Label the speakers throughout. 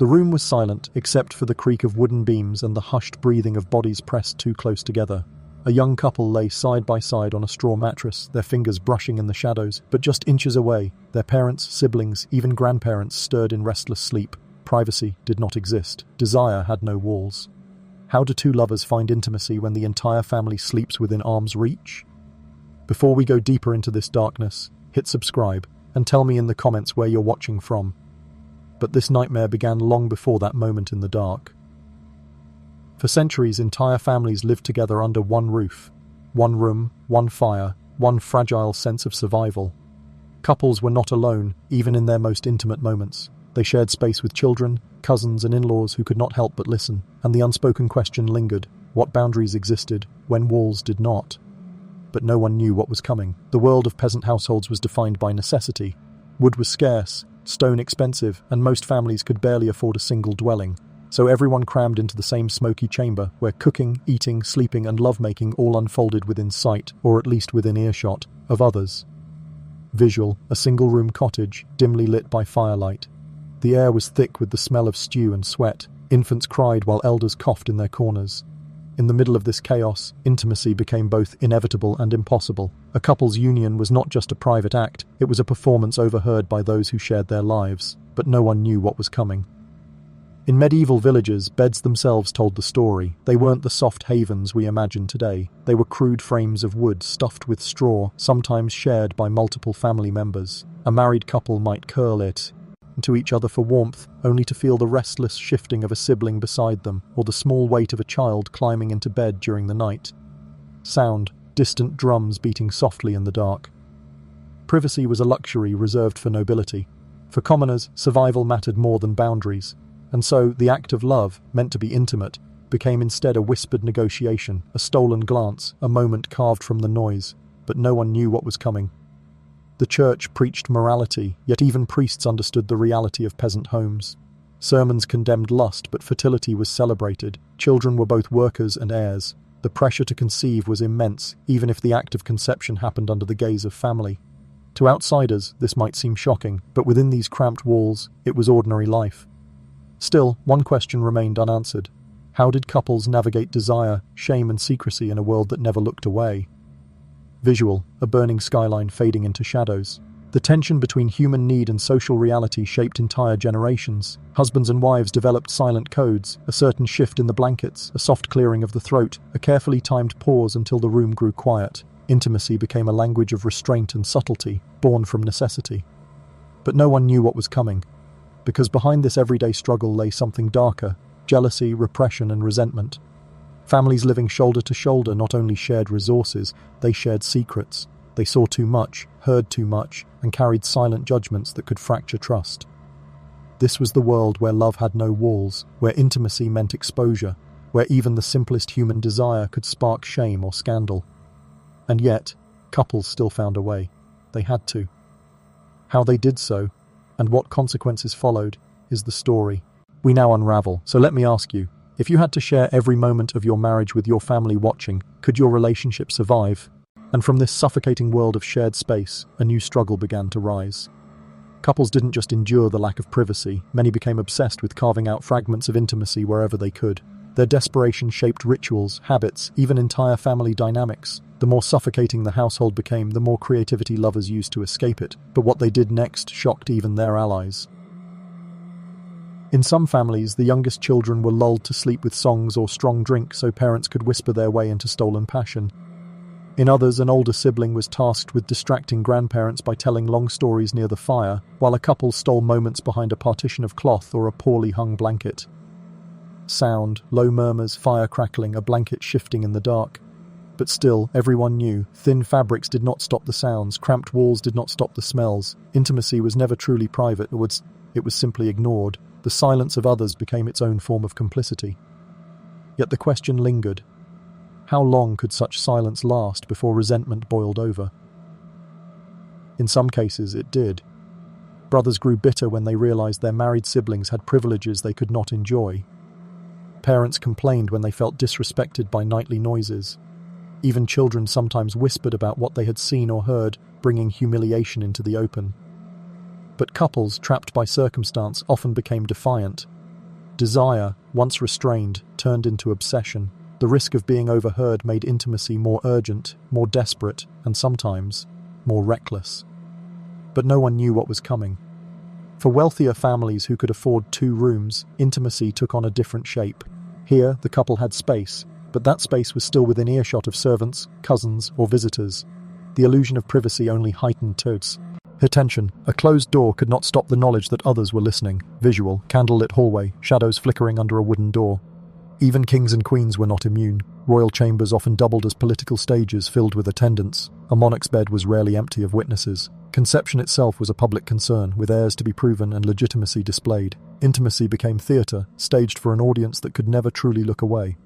Speaker 1: The room was silent, except for the creak of wooden beams and the hushed breathing of bodies pressed too close together. A young couple lay side by side on a straw mattress, their fingers brushing in the shadows, but just inches away, their parents, siblings, even grandparents stirred in restless sleep. Privacy did not exist. Desire had no walls. How do two lovers find intimacy when the entire family sleeps within arm's reach? Before we go deeper into this darkness, hit subscribe and tell me in the comments where you're watching from. But this nightmare began long before that moment in the dark. For centuries, entire families lived together under one roof. One room, one fire, one fragile sense of survival. Couples were not alone, even in their most intimate moments. They shared space with children, cousins and in-laws who could not help but listen, and the unspoken question lingered: what boundaries existed when walls did not? But no one knew what was coming. The world of peasant households was defined by necessity. Wood was scarce, stone expensive, and most families could barely afford a single dwelling. So everyone crammed into the same smoky chamber, where cooking, eating, sleeping, and lovemaking all unfolded within sight, or at least within earshot, of others. Visual: a single-room cottage, dimly lit by firelight. The air was thick with the smell of stew and sweat. Infants cried while elders coughed in their corners. In the middle of this chaos, intimacy became both inevitable and impossible. A couple's union was not just a private act, it was a performance overheard by those who shared their lives. But no one knew what was coming. In medieval villages, beds themselves told the story. They weren't the soft havens we imagine today. They were crude frames of wood stuffed with straw, sometimes shared by multiple family members. A married couple might curl it to each other for warmth, only to feel the restless shifting of a sibling beside them, or the small weight of a child climbing into bed during the night. Sound: distant drums beating softly in the dark. Privacy was a luxury reserved for nobility. For commoners, survival mattered more than boundaries, and so the act of love, meant to be intimate, became instead a whispered negotiation, a stolen glance, a moment carved from the noise. But no one knew what was coming. The church preached morality, yet even priests understood the reality of peasant homes. Sermons condemned lust, but fertility was celebrated. Children were both workers and heirs. The pressure to conceive was immense, even if the act of conception happened under the gaze of family. To outsiders, this might seem shocking, but within these cramped walls, it was ordinary life. Still, one question remained unanswered. How did couples navigate desire, shame and secrecy in a world that never looked away? Visual: a burning skyline fading into shadows. The tension between human need and social reality shaped entire generations. Husbands and wives developed silent codes, a certain shift in the blankets, a soft clearing of the throat, a carefully timed pause until the room grew quiet. Intimacy became a language of restraint and subtlety, born from necessity. But no one knew what was coming, because behind this everyday struggle lay something darker: jealousy, repression and resentment. Families living shoulder to shoulder not only shared resources, they shared secrets. They saw too much, heard too much, and carried silent judgments that could fracture trust. This was the world where love had no walls, where intimacy meant exposure, where even the simplest human desire could spark shame or scandal. And yet, couples still found a way. They had to. How they did so, and what consequences followed, is the story we now unravel. So let me ask you, if you had to share every moment of your marriage with your family watching, could your relationship survive? And from this suffocating world of shared space, a new struggle began to rise. Couples didn't just endure the lack of privacy, many became obsessed with carving out fragments of intimacy wherever they could. Their desperation shaped rituals, habits, even entire family dynamics. The more suffocating the household became, the more creativity lovers used to escape it. But what they did next shocked even their allies. In some families, the youngest children were lulled to sleep with songs or strong drink so parents could whisper their way into stolen passion. In others, an older sibling was tasked with distracting grandparents by telling long stories near the fire, while a couple stole moments behind a partition of cloth or a poorly hung blanket. Sound: low murmurs, fire crackling, a blanket shifting in the dark. But still, everyone knew, thin fabrics did not stop the sounds, cramped walls did not stop the smells. Intimacy was never truly private, it was simply ignored. The silence of others became its own form of complicity. Yet the question lingered: how long could such silence last before resentment boiled over? In some cases, it did. Brothers grew bitter when they realized their married siblings had privileges they could not enjoy. Parents complained when they felt disrespected by nightly noises. Even children sometimes whispered about what they had seen or heard, bringing humiliation into the open. But couples, trapped by circumstance, often became defiant. Desire, once restrained, turned into obsession. The risk of being overheard made intimacy more urgent, more desperate, and sometimes more reckless. But no one knew what was coming. For wealthier families who could afford 2 rooms, intimacy took on a different shape. Here, the couple had space, but that space was still within earshot of servants, cousins, or visitors. The illusion of privacy only heightened Toad's attention. A closed door could not stop the knowledge that others were listening. Visual, candlelit hallway, shadows flickering under a wooden door. Even kings and queens were not immune. Royal chambers often doubled as political stages filled with attendants. A monarch's bed was rarely empty of witnesses. Conception itself was a public concern, with heirs to be proven and legitimacy displayed. Intimacy became theatre, staged for an audience that could never truly look away.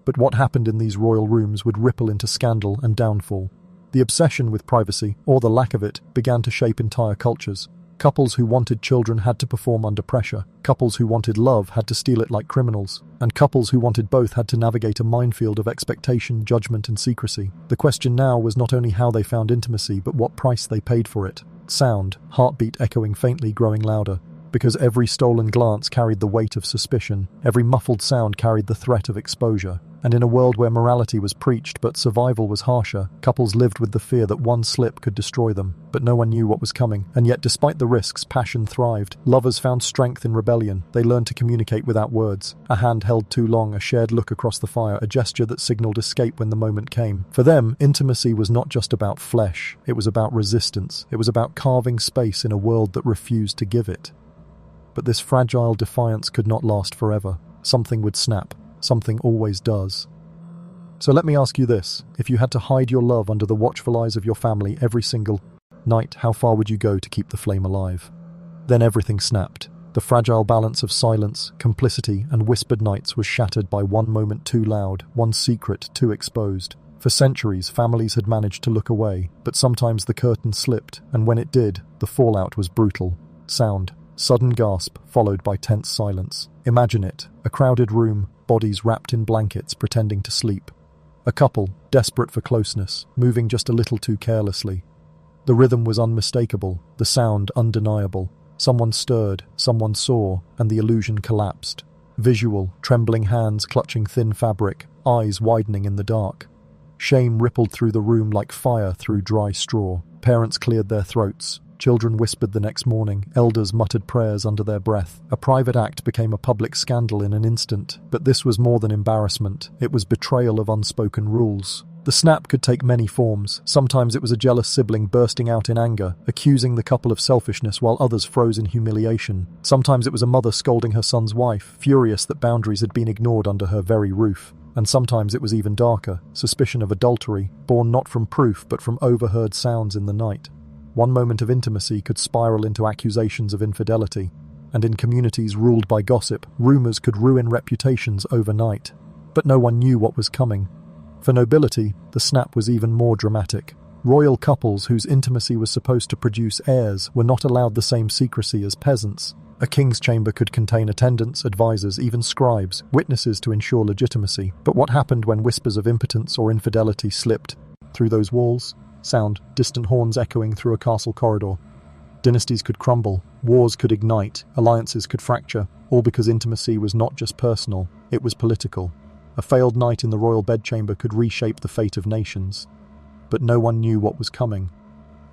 Speaker 1: But what happened in these royal rooms would ripple into scandal and downfall. The obsession with privacy, or the lack of it, began to shape entire cultures. Couples who wanted children had to perform under pressure. Couples who wanted love had to steal it like criminals. And couples who wanted both had to navigate a minefield of expectation, judgment, and secrecy. The question now was not only how they found intimacy, but what price they paid for it. Sound, heartbeat echoing faintly, growing louder. Because every stolen glance carried the weight of suspicion. Every muffled sound carried the threat of exposure. And in a world where morality was preached but survival was harsher, couples lived with the fear that one slip could destroy them. But no one knew what was coming. And yet, despite the risks, passion thrived. Lovers found strength in rebellion. They learned to communicate without words. A hand held too long, a shared look across the fire, a gesture that signaled escape when the moment came. For them, intimacy was not just about flesh. It was about resistance. It was about carving space in a world that refused to give it. But this fragile defiance could not last forever. Something would snap. Something always does. So let me ask you this. If you had to hide your love under the watchful eyes of your family every single night, how far would you go to keep the flame alive? Then everything snapped. The fragile balance of silence, complicity, and whispered nights was shattered by one moment too loud, one secret too exposed. For centuries, families had managed to look away, but sometimes the curtain slipped, and when it did, the fallout was brutal. Sound. Sudden gasp, followed by tense silence. Imagine it. A crowded room, bodies wrapped in blankets pretending to sleep. A couple, desperate for closeness, moving just a little too carelessly. The rhythm was unmistakable, the sound undeniable. Someone stirred, someone saw, and the illusion collapsed. Visual, trembling hands clutching thin fabric, eyes widening in the dark. Shame rippled through the room like fire through dry straw. Parents cleared their throats. Children whispered the next morning, elders muttered prayers under their breath. A private act became a public scandal in an instant, but this was more than embarrassment. It was betrayal of unspoken rules. The snap could take many forms. Sometimes it was a jealous sibling bursting out in anger, accusing the couple of selfishness while others froze in humiliation. Sometimes it was a mother scolding her son's wife, furious that boundaries had been ignored under her very roof. And sometimes it was even darker, suspicion of adultery, born not from proof but from overheard sounds in the night. One moment of intimacy could spiral into accusations of infidelity, and in communities ruled by gossip, rumors could ruin reputations overnight. But no one knew what was coming. For nobility, the snap was even more dramatic. Royal couples whose intimacy was supposed to produce heirs were not allowed the same secrecy as peasants. A king's chamber could contain attendants, advisors, even scribes, witnesses to ensure legitimacy. But what happened when whispers of impotence or infidelity slipped through those walls? Sound, distant horns echoing through a castle corridor. Dynasties could crumble, wars could ignite, alliances could fracture, all because intimacy was not just personal, it was political. A failed night in the royal bedchamber could reshape the fate of nations. But no one knew what was coming.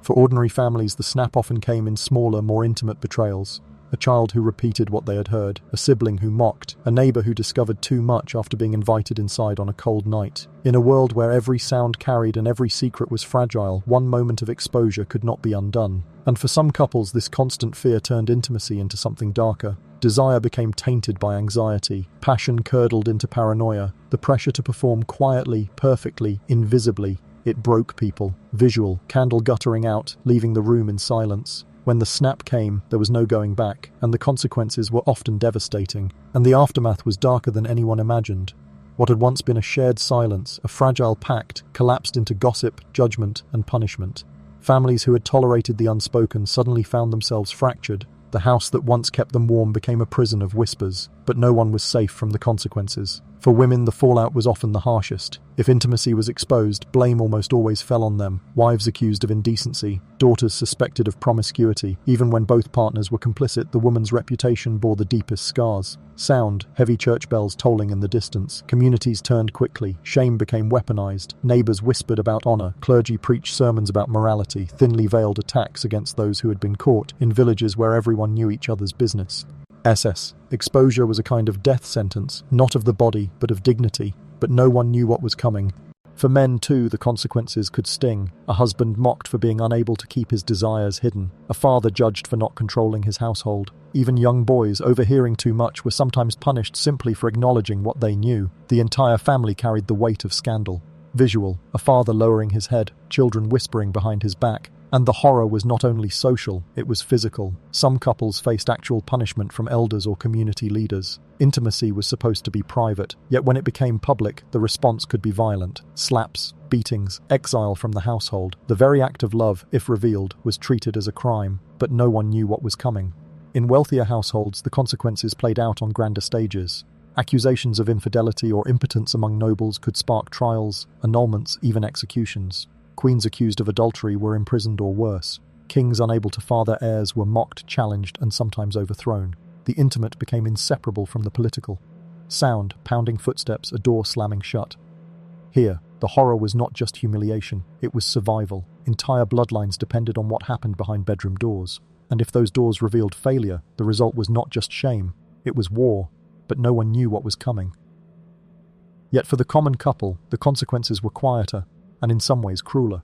Speaker 1: For ordinary families, the snap often came in smaller, more intimate betrayals. A child who repeated what they had heard, a sibling who mocked, a neighbor who discovered too much after being invited inside on a cold night. In a world where every sound carried and every secret was fragile, one moment of exposure could not be undone. And for some couples, this constant fear turned intimacy into something darker. Desire became tainted by anxiety. Passion curdled into paranoia. The pressure to perform quietly, perfectly, invisibly. It broke people. Visual, candle guttering out, leaving the room in silence. When the snap came, there was no going back, and the consequences were often devastating, and the aftermath was darker than anyone imagined. What had once been a shared silence, a fragile pact, collapsed into gossip, judgment, and punishment. Families who had tolerated the unspoken suddenly found themselves fractured. The house that once kept them warm became a prison of whispers, but no one was safe from the consequences. For women, the fallout was often the harshest. If intimacy was exposed, blame almost always fell on them. Wives accused of indecency, daughters suspected of promiscuity. Even when both partners were complicit, the woman's reputation bore the deepest scars. Sound, heavy church bells tolling in the distance. Communities turned quickly. Shame became weaponized. Neighbors whispered about honor. Clergy preached sermons about morality, thinly veiled attacks against those who had been caught in villages where everyone knew each other's business. Exposure was a kind of death sentence, not of the body, but of dignity, but no one knew what was coming. For men, too, the consequences could sting. A husband mocked for being unable to keep his desires hidden. A father judged for not controlling his household. Even young boys, overhearing too much, were sometimes punished simply for acknowledging what they knew. The entire family carried the weight of scandal. Visual, a father lowering his head, children whispering behind his back. And the horror was not only social, it was physical. Some couples faced actual punishment from elders or community leaders. Intimacy was supposed to be private, yet when it became public, the response could be violent. Slaps, beatings, exile from the household. The very act of love, if revealed, was treated as a crime, but no one knew what was coming. In wealthier households, the consequences played out on grander stages. Accusations of infidelity or impotence among nobles could spark trials, annulments, even executions. Queens accused of adultery were imprisoned or worse. Kings unable to father heirs were mocked, challenged, and sometimes overthrown. The intimate became inseparable from the political. Sound, pounding footsteps, a door slamming shut. Here, the horror was not just humiliation, it was survival. Entire bloodlines depended on what happened behind bedroom doors. And if those doors revealed failure, the result was not just shame, it was war, but no one knew what was coming. Yet for the common couple, the consequences were quieter, and in some ways crueler.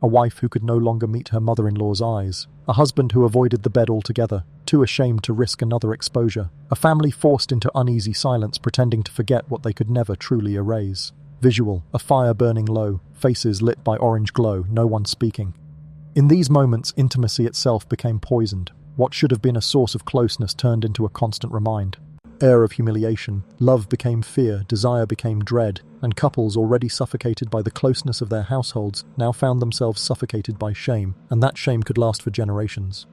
Speaker 1: A wife who could no longer meet her mother-in-law's eyes. A husband who avoided the bed altogether, too ashamed to risk another exposure. A family forced into uneasy silence, pretending to forget what they could never truly erase. Visual, a fire burning low, faces lit by orange glow, no one speaking. In these moments, intimacy itself became poisoned. What should have been a source of closeness turned into a constant reminder. Air of humiliation, love became fear, desire became dread, and couples already suffocated by the closeness of their households now found themselves suffocated by shame, and that shame could last for generations.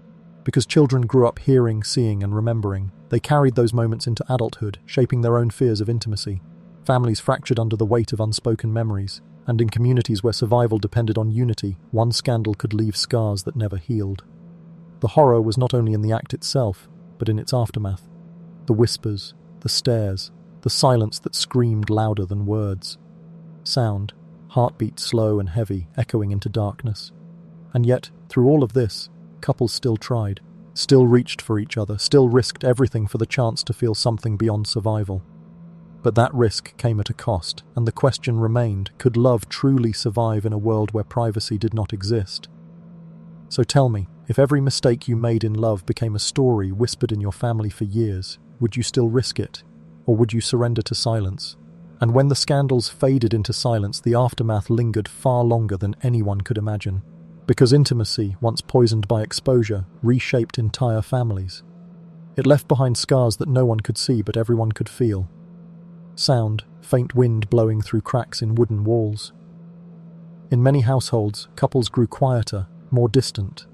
Speaker 1: Because children grew up hearing, seeing, and remembering, they carried those moments into adulthood, shaping their own fears of intimacy. Families fractured under the weight of unspoken memories, and in communities where survival depended on unity, one scandal could leave scars that never healed. The horror was not only in the act itself, but in its aftermath. The whispers, the stares, the silence that screamed louder than words. Sound, heartbeat slow and heavy, echoing into darkness. And yet, through all of this, couples still tried, still reached for each other, still risked everything for the chance to feel something beyond survival. But that risk came at a cost, and the question remained, could love truly survive in a world where privacy did not exist? So tell me, if every mistake you made in love became a story whispered in your family for years, would you still risk it? Or would you surrender to silence? And when the scandals faded into silence, the aftermath lingered far longer than anyone could imagine. Because intimacy, once poisoned by exposure, reshaped entire families. It left behind scars that no one could see but everyone could feel. Sound, faint wind blowing through cracks in wooden walls. In many households, couples grew quieter, more distant.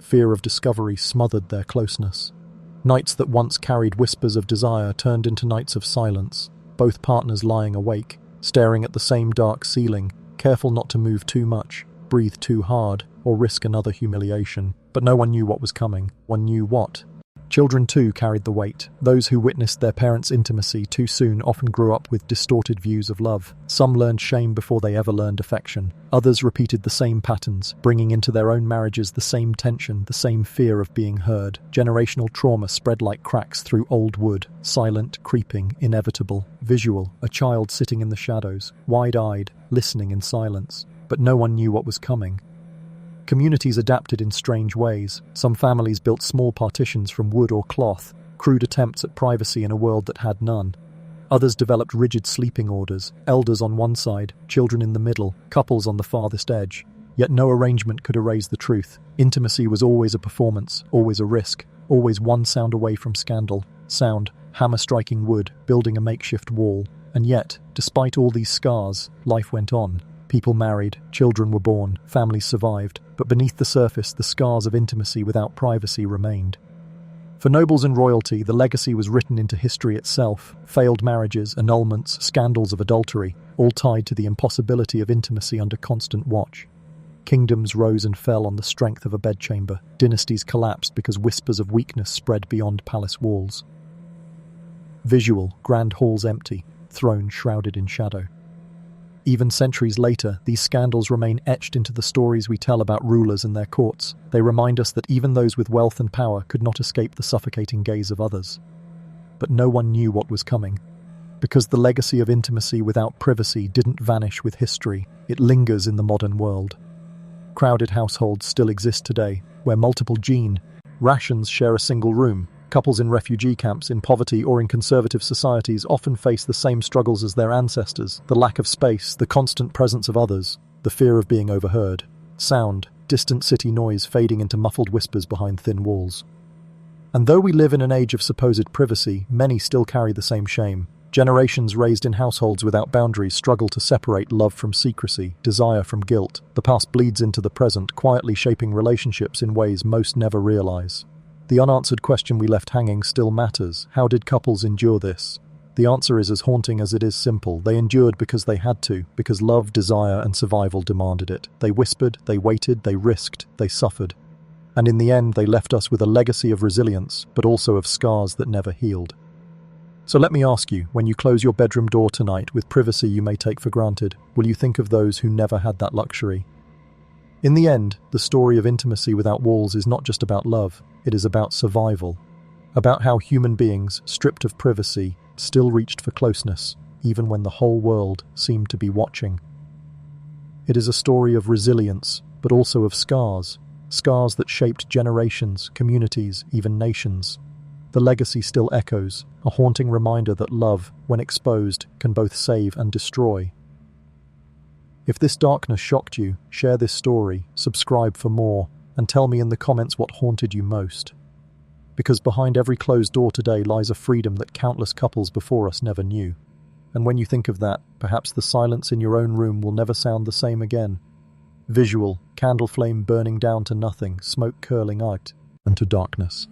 Speaker 1: Fear of discovery smothered their closeness. Nights that once carried whispers of desire turned into nights of silence, both partners lying awake, staring at the same dark ceiling, careful not to move too much, breathe too hard, or risk another humiliation. But no one knew what was coming. One knew what. Children too carried the weight. Those who witnessed their parents' intimacy too soon often grew up with distorted views of love. Some learned shame before they ever learned affection. Others repeated the same patterns, bringing into their own marriages the same tension, the same fear of being heard. Generational trauma spread like cracks through old wood, silent, creeping, inevitable. Visual, a child sitting in the shadows, wide-eyed, listening in silence. But no one knew what was coming. Communities adapted in strange ways. Some families built small partitions from wood or cloth, crude attempts at privacy in a world that had none. Others developed rigid sleeping orders, elders on one side, children in the middle, couples on the farthest edge. Yet no arrangement could erase the truth. Intimacy was always a performance, always a risk, always one sound away from scandal. Sound, hammer striking wood, building a makeshift wall. And yet, despite all these scars, life went on. People married, children were born, families survived, but beneath the surface, the scars of intimacy without privacy remained. For nobles and royalty, the legacy was written into history itself. Failed marriages, annulments, scandals of adultery, all tied to the impossibility of intimacy under constant watch. Kingdoms rose and fell on the strength of a bedchamber. Dynasties collapsed because whispers of weakness spread beyond palace walls. Visual, grand halls empty, thrones shrouded in shadow. Even centuries later, these scandals remain etched into the stories we tell about rulers and their courts. They remind us that even those with wealth and power could not escape the suffocating gaze of others. But no one knew what was coming. Because the legacy of intimacy without privacy didn't vanish with history, it lingers in the modern world. Crowded households still exist today, where multiple gene rations share a single room. Couples in refugee camps, in poverty, or in conservative societies often face the same struggles as their ancestors: the lack of space, the constant presence of others, the fear of being overheard. Sound, distant city noise fading into muffled whispers behind thin walls. And though we live in an age of supposed privacy, many still carry the same shame. Generations raised in households without boundaries struggle to separate love from secrecy, desire from guilt. The past bleeds into the present, quietly shaping relationships in ways most never realize. The unanswered question we left hanging still matters. How did couples endure this? The answer is as haunting as it is simple. They endured because they had to, because love, desire, and survival demanded it. They whispered, they waited, they risked, they suffered. And in the end, they left us with a legacy of resilience, but also of scars that never healed. So let me ask you, when you close your bedroom door tonight with privacy you may take for granted, will you think of those who never had that luxury? In the end, the story of intimacy without walls is not just about love, it is about survival. About how human beings, stripped of privacy, still reached for closeness, even when the whole world seemed to be watching. It is a story of resilience, but also of scars. Scars that shaped generations, communities, even nations. The legacy still echoes, a haunting reminder that love, when exposed, can both save and destroy. If this darkness shocked you, share this story, subscribe for more, and tell me in the comments what haunted you most. Because behind every closed door today lies a freedom that countless couples before us never knew. And when you think of that, perhaps the silence in your own room will never sound the same again. Visual, candle flame burning down to nothing, smoke curling out, and to darkness.